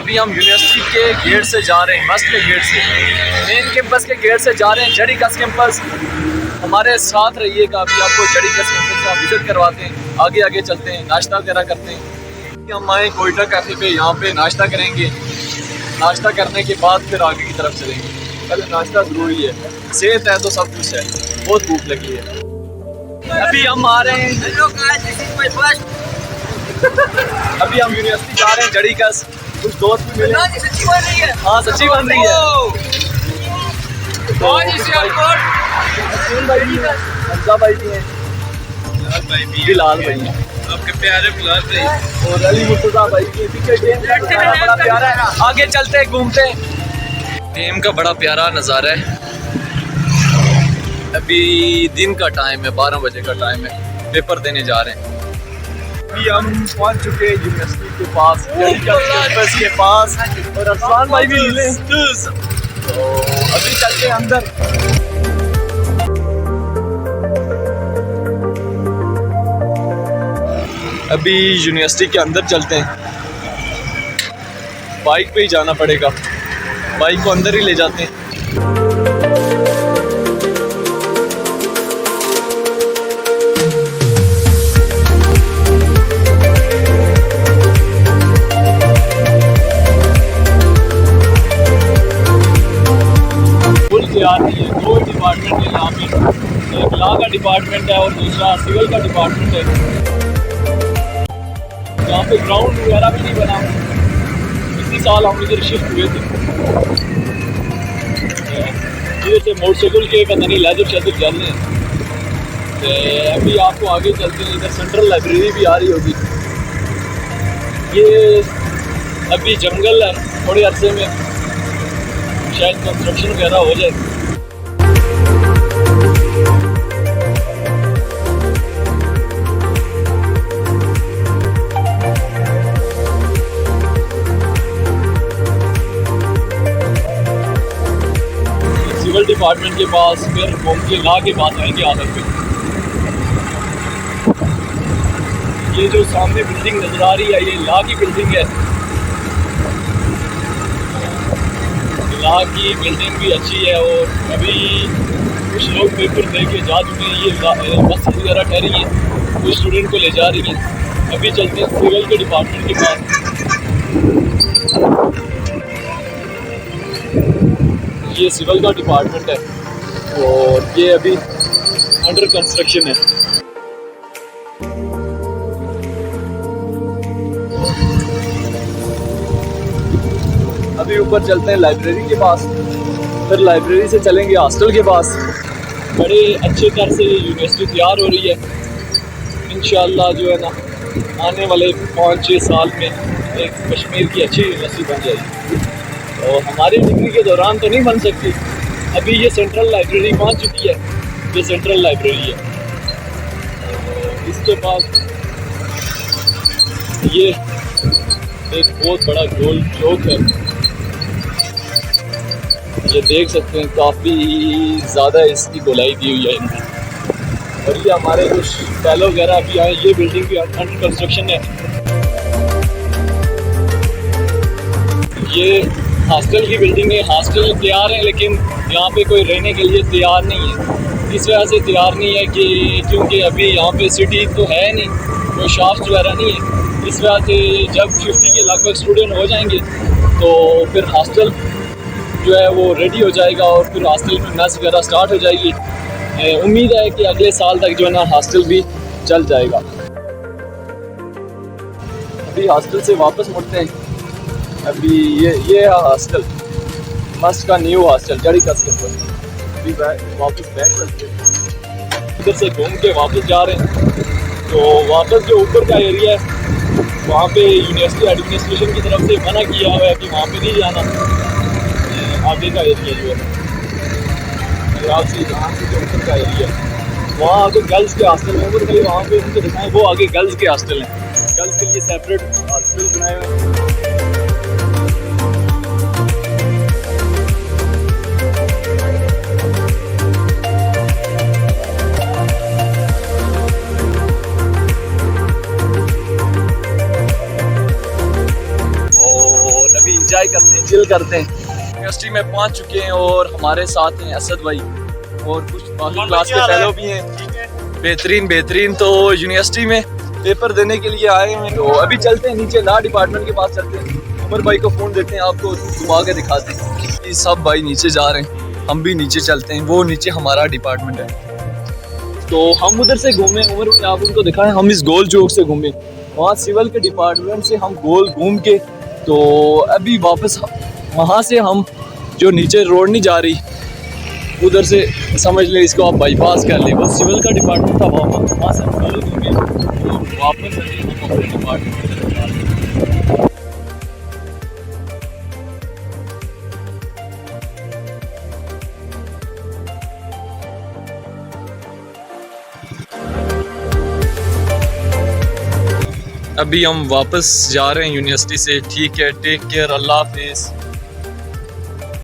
अभी हम यूनिवर्सिटी के गेट से जा रहे हैं, मस्त के गेट से, मेन कैंपस के गेट से जा रहे हैं जड़ी कस कैंपस। हमारे साथ रहिएगा, अभी आपको जड़ी कस कैंपस का विज़िट करवाते हैं, आगे आगे चलते हैं, नाश्ता वगैरह करते हैं। हम आए कोयटा कैफ़े पे, यहाँ पे नाश्ता करेंगे, नाश्ता करने के बाद फिर आगे की तरफ चलेंगे। पहले नाश्ता ज़रूरी है, सेहत है तो सब कुछ है। बहुत भूख लगी है। अभी हम आ रहे हैं, अभी हम यूनिवर्सिटी जा रहे हैं जड़ी कस। कुछ दोस्त भी मिले। सच्ची बन रही है। हाँ सच्ची बन रही है। हमजा भाई भी हैं, लाल भाई हैं, आपके प्यारे बिलाल भाई और अली मुर्तजा भाई की बड़ा प्यारा है। आगे चलते हैं, घूमते हैं। गेम का बड़ा प्यारा नज़ारा है। अभी दिन का टाइम है, 12 बजे का टाइम है, पेपर देने जा रहे हैं। अभी हम पहुंच चुके हैं यूनिवर्सिटी के पास, कैंपस के पास, और अरफान भाई भी मिले। तो अभी चलते हैं अंदर। अभी यूनिवर्सिटी के अंदर चलते हैं, बाइक पे ही जाना पड़ेगा, बाइक को अंदर ही ले जाते हैं। तैयार नहीं है, दो डिपार्टमेंट है यहाँ पे, एक लॉ का डिपार्टमेंट है और दूसरा सिविल का डिपार्टमेंट है। यहाँ पे ग्राउंड वगैरह भी नहीं बना। इसी साल हम इधर शिफ्ट हुए थे, ये मोटरसाइकिल के पता नहीं लेदर शेदर जल रहे हैं। अभी आपको आगे चलते हैं, इधर सेंट्रल लाइब्रेरी भी आ रही होगी। ये अभी जंगल है, थोड़े अरसे में शायद कंस्ट्रक्शन वगैरह हो जाए। सिविल डिपार्टमेंट के पास, फिर घूम के लॉ के पास आएंगे आखिर पे। ये जो सामने बिल्डिंग नजर आ रही है, ये लॉ की बिल्डिंग है। लॉ की बिल्डिंग भी अच्छी है, और अभी कुछ लोग पेपर दे के जा चुके हैं। ये बस वगैरह ठहरी है, कुछ स्टूडेंट को ले जा रही है। अभी चलते हैं सिविल के डिपार्टमेंट के पास। ये सिविल का डिपार्टमेंट है और ये अभी अंडर कंस्ट्रक्शन है। अभी ऊपर चलते हैं लाइब्रेरी के पास, फिर लाइब्रेरी से चलेंगे हॉस्टल के पास। बड़े अच्छे तरह से यूनिवर्सिटी तैयार हो रही है। इंशाअल्लाह जो है ना, आने वाले 5-6 साल में एक कश्मीर की अच्छी यूनिवर्सिटी बन जाएगी। और हमारी डिग्री के दौरान तो नहीं बन सकती। अभी ये सेंट्रल लाइब्रेरी पहुंच चुकी है, ये सेंट्रल लाइब्रेरी है। इसके बाद ये एक बहुत बड़ा गोल चौक है, ये देख सकते हैं, काफ़ी ज़्यादा इसकी गोलाई दी हुई है इनकी। और ये हमारे कुछ फैलो वगैरह अभी आए। ये बिल्डिंग भी अंडर कंस्ट्रक्शन है। ये हॉस्टल की बिल्डिंग है, हॉस्टल तैयार है, लेकिन यहाँ पे कोई रहने के लिए तैयार नहीं है। इस वजह से तैयार नहीं है कि क्योंकि अभी यहाँ पे सिटी तो है नहीं, कोई शॉप्स वगैरह नहीं है। इस वजह से जब 50 के लगभग स्टूडेंट हो जाएंगे तो फिर हॉस्टल जो है वो रेडी हो जाएगा, और फिर हॉस्टल में मेस वगैरह स्टार्ट हो जाएगी। उम्मीद है कि अगले साल तक जो है ना हॉस्टल भी चल जाएगा। अभी हॉस्टल से वापस मुड़ते हैं। अभी ये हॉस्टल, मस्त का न्यू हॉस्टल जड़ी कस के ऊपर। अभी वापस बैक करते हैं, इधर से घूम के वापस जा रहे हैं। तो वापस जो ऊपर का एरिया है, वहाँ पे यूनिवर्सिटी एडमिनिस्ट्रेशन की तरफ से मना किया हुआ है कि वहाँ पे नहीं जाना। आगे का एरिया जो है यहाँ से जो ऊपर का एरिया है, वहाँ आगे गर्ल्स के हॉस्टल हैं। वो कहीं वहाँ पे उनको दिखाएं, वो आगे गर्ल्स के हॉस्टल हैं। गर्ल्स के लिए सेपरेट हॉस्टल बनाए हुए हैं। एंजॉय करते हैं, चिल करते हैं। यूनिवर्सिटी में पहुंच चुके हैं और हमारे साथ हैं असद भाई और कुछ बाकी क्लास के फेलो भी हैं। बेहतरीन तो यूनिवर्सिटी में पेपर देने के लिए आए हैं। तो अभी चलते हैं नीचे, लॉ डिपार्टमेंट के पास चलते हैं। उमर भाई को फ़ोन देते हैं, आपको घुमा के दिखाते हैं। ये सब भाई नीचे जा रहे हैं, हम भी नीचे चलते हैं। वो नीचे हमारा डिपार्टमेंट है, तो हम उधर से घूमे। उमर भाई आप उनको दिखाएं, हम इस गोल चौक से घूमे, वहाँ सिविल के डिपार्टमेंट से हम गोल घूम के तो अभी वापस वहाँ से हम जो नीचे रोड नहीं जा रही उधर से समझ ले इसको आप बाईपास कर ले, वो सिविल का डिपार्टमेंट था वहाँ से हम गोल घूमे तो वापस हम अपने डिपार्टमेंट की तरफ जा रहे हैं। अभी हम वापस जा रहे हैं यूनिवर्सिटी से। ठीक है, टेक केयर, अल्लाह हाफिज़।